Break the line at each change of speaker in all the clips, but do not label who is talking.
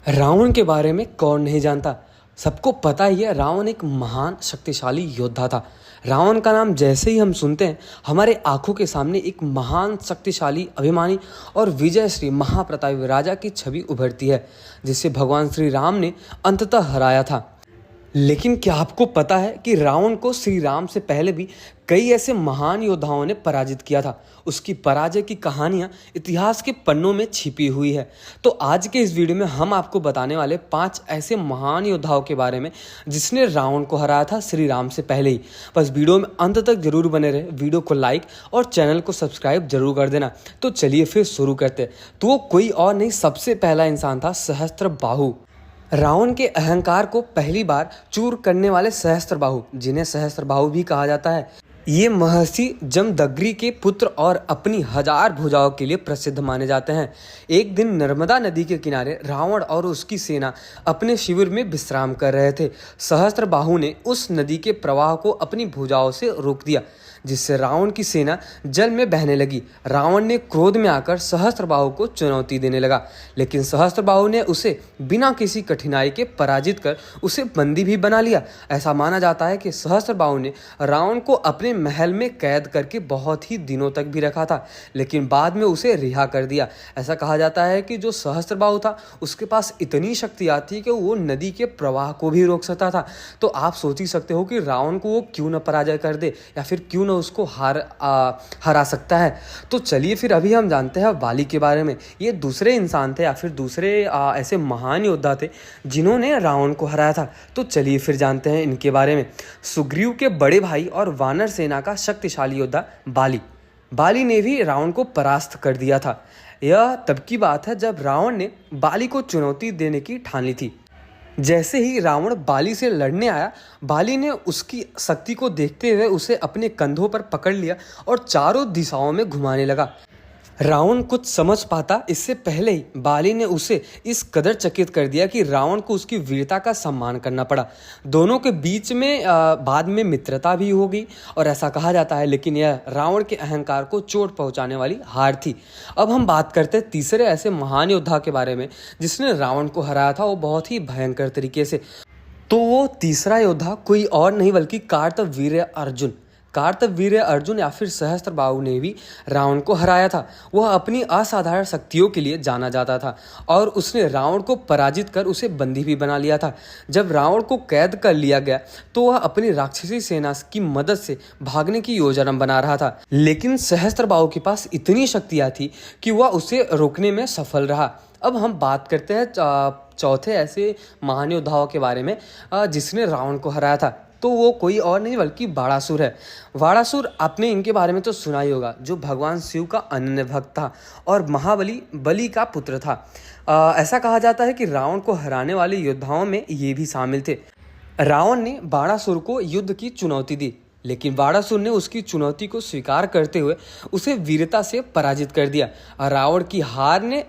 रावण के बारे में कौन नहीं जानता। सबको पता ही है रावण एक महान शक्तिशाली योद्धा था। रावण का नाम जैसे ही हम सुनते हैं हमारे आंखों के सामने एक महान शक्तिशाली अभिमानी और विजयश्री महाप्रतापी राजा की छवि उभरती है जिसे भगवान श्री राम ने अंततः हराया था। लेकिन क्या आपको पता है कि रावण को श्री राम से पहले भी कई ऐसे महान योद्धाओं ने पराजित किया था। उसकी पराजय की कहानियां इतिहास के पन्नों में छिपी हुई है। तो आज के इस वीडियो में हम आपको बताने वाले 5 ऐसे महान योद्धाओं के बारे में जिसने रावण को हराया था श्री राम से पहले ही। बस वीडियो में अंत तक जरूर बने रहे, वीडियो को लाइक और चैनल को सब्सक्राइब जरूर कर देना। तो चलिए फिर शुरू करते हैं। तो वो कोई और नहीं, सबसे पहला इंसान था सहस्त्रबाहु। रावण के अहंकार को पहली बार चूर करने वाले सहस्त्रबाहु, जिन्हें सहस्त्रबाहु भी कहा जाता है, ये महर्षि जमदग्नि के पुत्र और अपनी 1000 भुजाओं के लिए प्रसिद्ध माने जाते हैं। एक दिन नर्मदा नदी के किनारे रावण और उसकी सेना अपने शिविर में विश्राम कर रहे थे। सहस्त्रबाहु ने उस नदी के प्रवाह को अपनी भुजाओं से रोक दिया, जिससे रावण की सेना जल में बहने लगी। रावण ने क्रोध में आकर सहस्त्रबाहु को चुनौती देने लगा, लेकिन सहस्त्रबाहु ने उसे बिना किसी कठिनाई के पराजित कर उसे बंदी भी बना लिया। ऐसा माना जाता है कि सहस्त्रबाहु ने रावण को अपने महल में कैद करके बहुत ही दिनों तक भी रखा था, लेकिन बाद में उसे रिहा कर दिया। ऐसा कहा जाता है कि जो सहस्त्रबाहु था उसके पास इतनी शक्ति थी कि वो नदी के प्रवाह को भी रोक सकता था। तो आप सोच ही सकते हो कि रावण को वो क्यों न पराजय कर दे या फिर क्यों उसको हरा सकता है। तो चलिए फिर अभी हम जानते हैं बाली के बारे में। ये दूसरे इंसान थे या फिर दूसरे ऐसे महान योद्धा थे जिन्होंने रावण को हराया था। तो चलिए फिर जानते हैं इनके बारे में। सुग्रीव के बड़े भाई और वानर सेना का शक्तिशाली योद्धा बाली ने भी रावण को परास्त कर दिया था। यह तब की बात है जब रावण ने बाली को चुनौती देने की ठान ली थी। जैसे ही रावण बाली से लड़ने आया, बाली ने उसकी शक्ति को देखते हुए उसे अपने कंधों पर पकड़ लिया और चारों दिशाओं में घुमाने लगा। रावण कुछ समझ पाता इससे पहले ही बाली ने उसे इस कदर चकित कर दिया कि रावण को उसकी वीरता का सम्मान करना पड़ा। दोनों के बीच में बाद में मित्रता भी हो गई और ऐसा कहा जाता है, लेकिन यह रावण के अहंकार को चोट पहुंचाने वाली हार थी। अब हम बात करते हैं तीसरे ऐसे महान योद्धा के बारे में जिसने रावण को हराया था, वो बहुत ही भयंकर तरीके से। तो वो तीसरा योद्धा कोई और नहीं बल्कि कार्तवीर्य अर्जुन या फिर सहस्त्रबाहु ने भी रावण को हराया था। वह अपनी असाधारण शक्तियों के लिए जाना जाता था और उसने रावण को पराजित कर उसे बंदी भी बना लिया था। जब रावण को कैद कर लिया गया तो वह अपनी राक्षसी सेना की मदद से भागने की योजना बना रहा था, लेकिन सहस्त्रबाहु के पास इतनी शक्तियाँ थी कि वह उसे रोकने में सफल रहा। अब हम बात करते हैं चौथे ऐसे महान योद्धाओं के बारे में जिसने रावण को हराया था। तो वो कोई और नहीं बल्कि बाणासुर है। बाणासुर, आपने इनके बारे में तो सुना ही होगा, जो भगवान शिव का अनन्य भक्त था और महाबली बलि का पुत्र था। ऐसा कहा जाता है कि रावण को हराने वाले योद्धाओं में ये भी शामिल थे। रावण ने बाणासुर को युद्ध की चुनौती दी, लेकिन बाणासुर ने उसकी चुनौती को स्वीकार करते हुए उसे वीरता से पराजित कर दिया। रावण की हार ने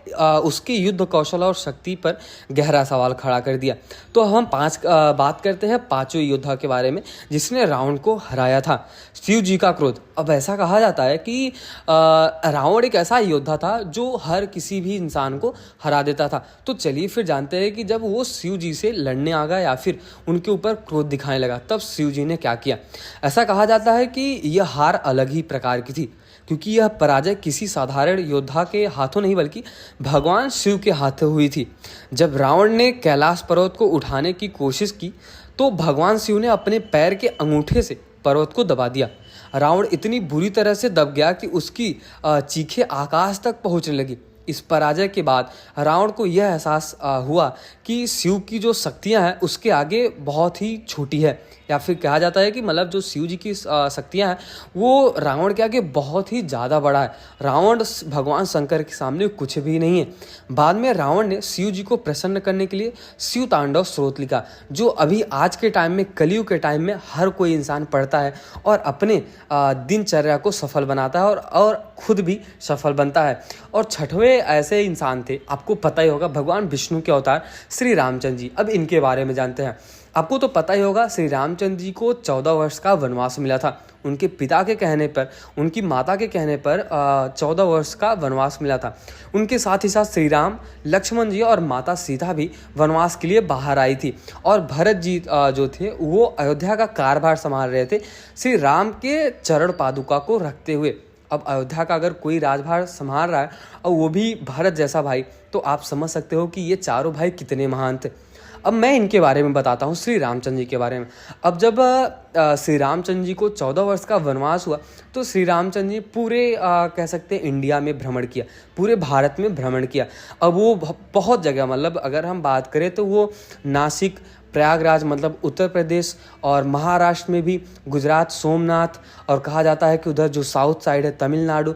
उसके युद्ध कौशल और शक्ति पर गहरा सवाल खड़ा कर दिया। तो हम बात करते हैं पांचों योद्धा के बारे में जिसने रावण को हराया था। शिव जी का क्रोध। अब ऐसा कहा जाता है कि रावण एक ऐसा योद्धा था जो हर किसी भी इंसान को हरा देता था। तो चलिए फिर जानते हैं कि जब वो शिव जी से लड़ने आ गया या फिर उनके ऊपर क्रोध दिखाने लगा, तब शिव जी ने क्या किया। ऐसा कहा जाता है कि यह हार अलग ही प्रकार की थी, क्योंकि यह पराजय किसी साधारण योद्धा के हाथों नहीं बल्कि भगवान शिव के हाथों हुई थी। जब रावण ने कैलाश पर्वत को उठाने की कोशिश की तो भगवान शिव ने अपने पैर के अंगूठे से पर्वत को दबा दिया। रावण इतनी बुरी तरह से दब गया कि उसकी चीखें आकाश तक पहुंचने लगी। इस पराजय के बाद रावण को यह एहसास हुआ कि शिव की जो शक्तियां हैं उसके आगे बहुत ही छोटी है, या फिर कहा जाता है कि मतलब जो शिव जी की शक्तियां हैं वो रावण के आगे बहुत ही ज़्यादा बड़ा है। रावण भगवान शंकर के सामने कुछ भी नहीं है। बाद में रावण ने शिव जी को प्रसन्न करने के लिए शिव तांडव स्तोत्र लिखा, जो अभी आज के टाइम में, कलयुग के टाइम में हर कोई इंसान पढ़ता है और अपने दिनचर्या को सफल बनाता है और खुद भी सफल बनता है। और छठवें ऐसे इंसान थे, आपको पता ही होगा, भगवान विष्णु के अवतार श्री रामचंद्र जी। अब इनके बारे में जानते हैं। आपको तो पता ही होगा, श्री रामचंद्र जी को 14 वर्ष का वनवास मिला था। उनके पिता के कहने पर, उनकी माता के कहने पर 14 वर्ष का वनवास मिला था। उनके साथ ही साथ श्री राम, लक्ष्मण जी और माता सीता भी वनवास के लिए बाहर आई थी। और भरत जी जो थे वो अयोध्या का कारभार संभाल रहे थे श्री राम के चरण पादुका को रखते हुए। अब अयोध्या का अगर कोई राजभार संभाल रहा है और वो भी भरत जैसा भाई, तो आप समझ सकते हो कि ये चारों भाई कितने महान थे। अब मैं इनके बारे में बताता हूँ, श्री रामचंद्र जी के बारे में। अब जब श्री रामचंद्र जी को 14 वर्ष का वनवास हुआ तो श्री रामचंद्र जी पूरे कह सकते हैं इंडिया में भ्रमण किया, पूरे भारत में भ्रमण किया। अब वो बहुत जगह, मतलब अगर हम बात करें तो वो नासिक, प्रयागराज मतलब उत्तर प्रदेश, और महाराष्ट्र में भी गुजरात, सोमनाथ, और कहा जाता है कि उधर जो साउथ साइड है तमिलनाडु,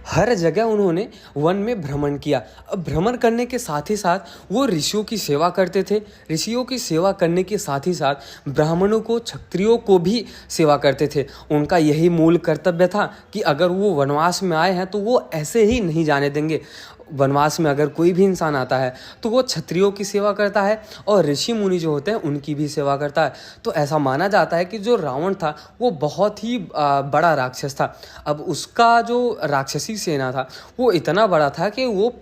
हर जगह उन्होंने वन में भ्रमण किया। अब भ्रमण करने के साथ ही साथ वो ऋषियों की सेवा करते थे। ऋषियों की सेवा करने के साथ ही साथ ब्राह्मणों को, क्षत्रियों को भी सेवा करते थे। उनका यही मूल कर्तव्य था कि अगर वो वनवास में आए हैं तो वो ऐसे ही नहीं जाने देंगे। वनवास में अगर कोई भी इंसान आता है तो वो क्षत्रियों की सेवा करता है और ऋषि मुनि जो होते हैं उनकी भी सेवा करता है। तो ऐसा माना जाता है कि जो रावण था वो बहुत ही बड़ा राक्षस था। अब उसका जो राक्षसी सेना था वो इतना बड़ा था कि वो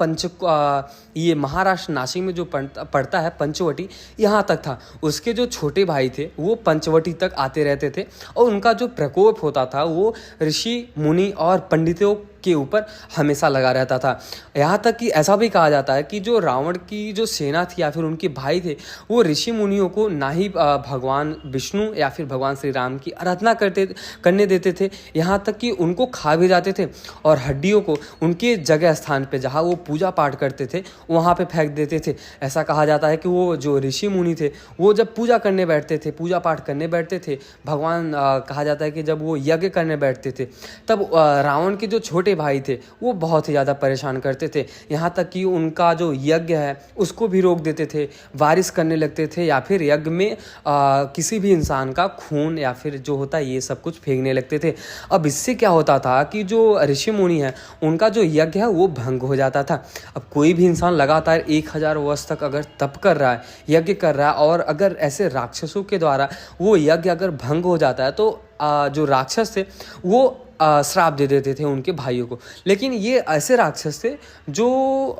ये महाराष्ट्र नासिक में जो पड़ता है पंचवटी, यहाँ तक था। उसके जो छोटे भाई थे वो पंचवटी तक आते रहते थे और उनका जो प्रकोप होता था वो ऋषि मुनि और पंडितों के ऊपर हमेशा लगा रहता था। यहाँ तक कि ऐसा भी कहा जाता है कि जो रावण की जो सेना थी या फिर उनके भाई थे वो ऋषि मुनियों को ना ही भगवान विष्णु या फिर भगवान श्री राम की आराधना करने देते थे, यहाँ तक कि उनको खा भी जाते थे और हड्डियों को उनके जगह स्थान पे जहाँ वो पूजा पाठ करते थे वहाँ पे फेंक देते थे। ऐसा कहा जाता है कि वो जो ऋषि मुनि थे वो जब पूजा करने बैठते थे, पूजा पाठ करने बैठते थे, भगवान कहा जाता है कि जब वो यज्ञ करने बैठते थे तब रावण के जो छोटे भाई थे वो बहुत ही ज़्यादा परेशान करते थे। यहाँ तक कि उनका जो यज्ञ है उसको भी रोक देते थे, वारिस करने लगते थे, या फिर यज्ञ में किसी भी इंसान का खून या फिर जो होता है ये सब कुछ फेंकने लगते थे। अब इससे क्या होता था कि जो ऋषि मुनि है उनका जो यज्ञ है वो भंग हो जाता था। अब कोई भी इंसान लगातार 1000 वर्ष तक अगर तप कर रहा है, यज्ञ कर रहा है, और अगर ऐसे राक्षसों के द्वारा वो यज्ञ अगर भंग हो जाता है तो जो राक्षस थे वो श्राप दे देते थे उनके भाइयों को। लेकिन ये ऐसे राक्षस थे जो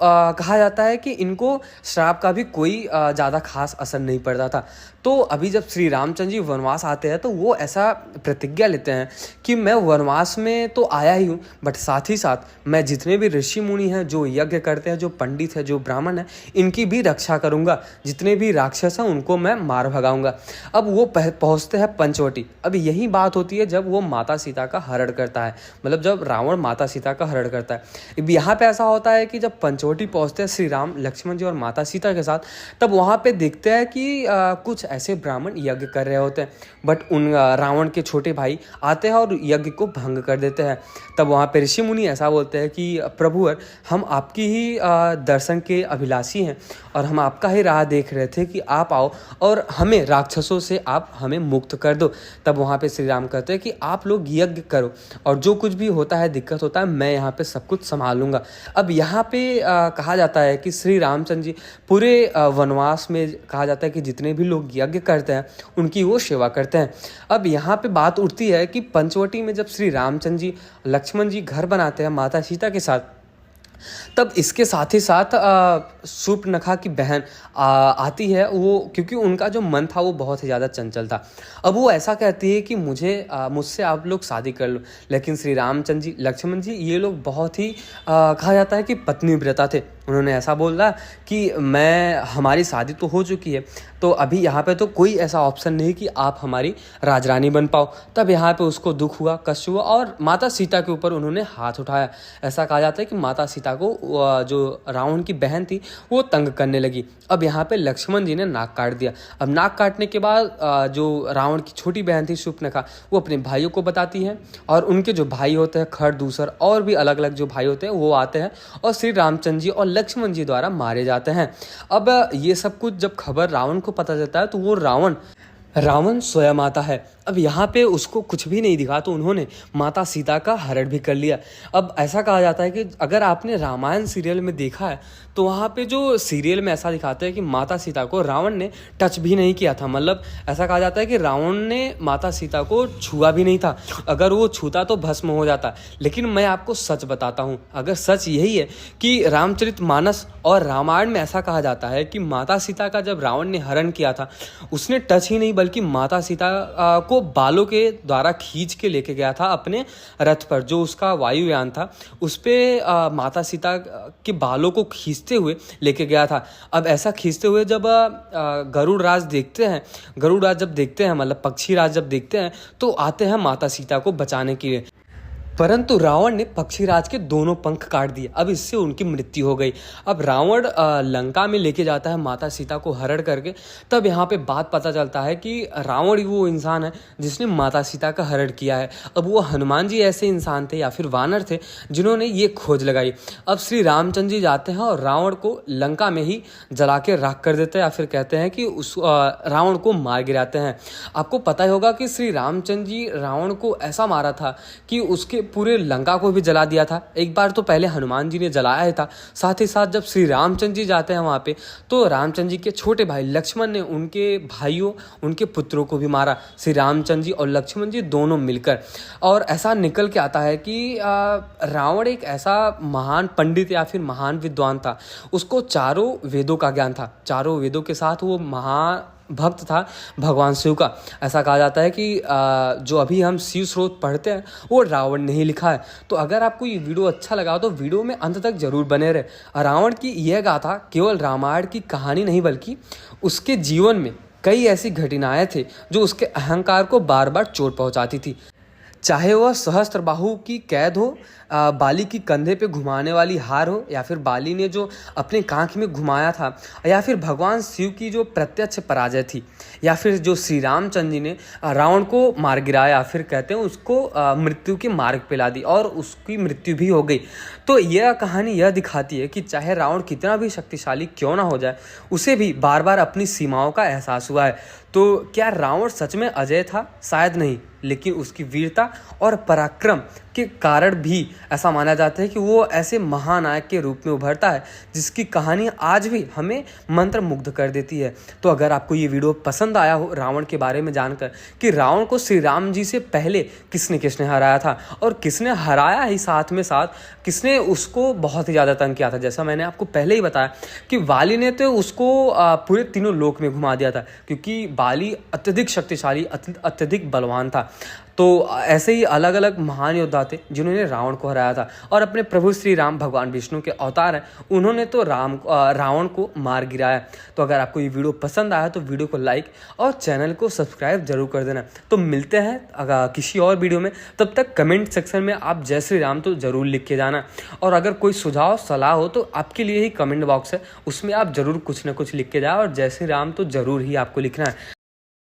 कहा जाता है कि इनको श्राप का भी कोई ज़्यादा खास असर नहीं पड़ता था। तो अभी जब श्री रामचंद्र जी वनवास आते हैं तो वो ऐसा प्रतिज्ञा लेते हैं कि मैं वनवास में तो आया ही हूँ, बट साथ ही साथ मैं जितने भी ऋषि मुनि हैं, जो यज्ञ करते हैं, जो पंडित हैं, जो ब्राह्मण हैं, इनकी भी रक्षा करूँगा। जितने भी राक्षस हैं उनको मैं मार भगाऊंगा। अब वो पहुँचते हैं पंचवटी। अब यही बात होती है जब वो माता सीता का हरण करता है, मतलब जब रावण माता सीता का हरण करता है। अब यहाँ पे ऐसा होता है कि जब पंचवटी पहुँचते हैं श्री राम, लक्ष्मण जी और माता सीता के साथ, तब वहाँ पे देखते हैं कि कुछ ऐसे ब्राह्मण यज्ञ कर रहे होते हैं, बट उन रावण के छोटे भाई आते हैं और यज्ञ को भंग कर देते हैं। तब वहाँ पे ऋषि मुनि ऐसा बोलते हैं कि प्रभुवर, हम आपकी ही दर्शन के अभिलाषी हैं और हम आपका ही राह देख रहे थे कि आप आओ और हमें राक्षसों से आप हमें मुक्त कर दो। तब वहाँ पे श्री राम कहते हैं कि आप लोग यज्ञ करो और जो कुछ भी होता है, दिक्कत होता है, मैं यहाँ पे सब कुछ संभालूंगा। अब यहाँ पे कहा जाता है कि श्री रामचंद्र जी पूरे वनवास में कहा जाता है कि जितने भी लोग यज्ञ करते हैं उनकी वो सेवा करते हैं। अब यहाँ पे बात उठती है कि पंचवटी में जब श्री रामचंद्र जी, लक्ष्मण जी घर बनाते हैं माता सीता के साथ, तब इसके साथ ही साथ शूर्पणखा की बहन आती है। वो क्योंकि उनका जो मन था वो बहुत ही ज़्यादा चंचल था। अब वो ऐसा कहती है कि मुझसे आप लोग शादी कर लो। लेकिन श्री रामचंद्र जी, लक्ष्मण जी, ये लोग बहुत ही कहा जाता है कि पत्नी व्रता थे। उन्होंने ऐसा बोला कि हमारी शादी तो हो चुकी है, तो अभी यहाँ पे तो कोई ऐसा ऑप्शन नहीं कि आप हमारी राजरानी बन पाओ। तब यहाँ पे उसको दुख हुआ, कष्ट हुआ और माता सीता के ऊपर उन्होंने हाथ उठाया। ऐसा कहा जाता है कि माता सीता को जो रावण की बहन थी वो तंग करने लगी। अब यहाँ पे लक्ष्मण जी ने नाक काट दिया। अब नाक काटने के बाद जो रावण की छोटी बहन थी शूर्पणखा, वो अपने भाइयों को बताती है और उनके जो भाई होते हैं खर, दूसर और भी अलग अलग जो भाई होते हैं वो आते हैं और श्री रामचंद्र जी और लक्ष्मण जी द्वारा मारे जाते हैं। अब ये सब कुछ जब खबर रावण को पता चलता है तो वो रावण स्वयं आता है अब यहाँ पे उसको कुछ भी नहीं दिखा तो उन्होंने माता सीता का हरण भी कर लिया। अब ऐसा कहा जाता है कि अगर आपने रामायण सीरियल में देखा है तो वहाँ पे जो सीरियल में ऐसा दिखाते हैं कि माता सीता को रावण ने टच भी नहीं किया था। मतलब ऐसा कहा जाता है कि रावण ने माता सीता को छुआ भी नहीं था, अगर वो छूता तो भस्म हो जाता। लेकिन मैं आपको सच बताता हूँ, अगर सच यही है कि रामचरितमानस और रामायण में ऐसा कहा जाता है कि माता सीता का जब रावण ने हरण किया था उसने टच ही नहीं बल्कि माता सीता को बालों के द्वारा खींच के लेके गया था अपने रथ पर, जो उसका वायुयान था उस पर माता सीता के बालों को खींचते हुए लेके गया था। अब ऐसा खींचते हुए जब गरुड़ राज देखते हैं, गरुड़ राज जब देखते हैं मतलब पक्षी राज जब देखते हैं तो आते हैं माता सीता को बचाने के लिए, परंतु रावण ने पक्षीराज के दोनों पंख काट दिए। अब इससे उनकी मृत्यु हो गई। अब रावण लंका में लेके जाता है माता सीता को हरण करके। तब यहाँ पे बात पता चलता है कि रावण ही वो इंसान है जिसने माता सीता का हरण किया है। अब वो हनुमान जी ऐसे इंसान थे या फिर वानर थे जिन्होंने ये खोज लगाई। अब श्री रामचंद्र जी जाते हैं और रावण को लंका में ही जला के राख कर देते हैं या फिर कहते हैं कि उस रावण को मार गिराते हैं। आपको पता ही होगा कि श्री रामचंद्र जी रावण को ऐसा मारा था कि उसके पूरे लंका को भी जला दिया था। एक बार तो पहले हनुमान जी ने जलाया ही था, साथ ही साथ जब श्री रामचंद्र जी जाते हैं वहाँ पे तो रामचंद्र जी के छोटे भाई लक्ष्मण ने उनके भाइयों उनके पुत्रों को भी मारा, श्री रामचंद्र जी और लक्ष्मण जी दोनों मिलकर। और ऐसा निकल के आता है कि रावण एक ऐसा महान पंडित या फिर महान विद्वान था, उसको चारों वेदों का ज्ञान था, चारों वेदों के साथ वो भक्त था भगवान शिव का। ऐसा कहा जाता है कि जो अभी हम शिव स्रोत पढ़ते हैं वो रावण ने ही लिखा है। तो अगर आपको ये वीडियो अच्छा लगा तो वीडियो में अंत तक जरूर बने रहे। रावण की यह गाथा केवल रामायण की कहानी नहीं बल्कि उसके जीवन में कई ऐसी घटनाएं थे जो उसके अहंकार को बार बार चोट पहुंचाती थी। चाहे वह सहस्त्रबाहु की कैद हो, बाली की कंधे पे घुमाने वाली हार हो, या फिर बाली ने जो अपने कांख में घुमाया था, या फिर भगवान शिव की जो प्रत्यक्ष पराजय थी, या फिर जो श्री रामचंद्र जी ने रावण को मार गिराया, फिर कहते हैं उसको मृत्यु के मार्ग पे ला दी और उसकी मृत्यु भी हो गई। तो यह कहानी यह दिखाती है कि चाहे रावण कितना भी शक्तिशाली क्यों ना हो जाए, उसे भी बार बार अपनी सीमाओं का एहसास हुआ है। तो क्या रावण सच में अजय था? शायद नहीं, लेकिन उसकी वीरता और पराक्रम के कारण भी ऐसा माना जाता है कि वो ऐसे महानायक के रूप में उभरता है जिसकी कहानी आज भी हमें मंत्रमुग्ध कर देती है। तो अगर आपको ये वीडियो पसंद आया हो रावण के बारे में जानकर कि रावण को श्री राम जी से पहले किसने किसने हराया था और किसने हराया ही साथ में साथ किसने उसको बहुत ही ज़्यादा तंग किया था, जैसा मैंने आपको पहले ही बताया कि वाली ने तो उसको पूरे तीनों लोक में घुमा दिया था क्योंकि वाली अत्यधिक शक्तिशाली अत्यधिक बलवान था। तो ऐसे ही अलग अलग महान योद्धा थे जिन्होंने रावण को हराया था और अपने प्रभु श्री राम भगवान विष्णु के अवतार हैं, उन्होंने तो रावण को मार गिराया। तो अगर आपको ये वीडियो पसंद आया तो वीडियो को लाइक और चैनल को सब्सक्राइब जरूर कर देना। तो मिलते हैं अगर किसी और वीडियो में, तब तक कमेंट सेक्शन में आप जय श्री राम तो ज़रूर लिख के जाना। और अगर कोई सुझाव सलाह हो तो आपके लिए ही कमेंट बॉक्स है, उसमें आप ज़रूर कुछ ना कुछ लिख के जाओ और जय श्री राम तो ज़रूर ही आपको लिखना है।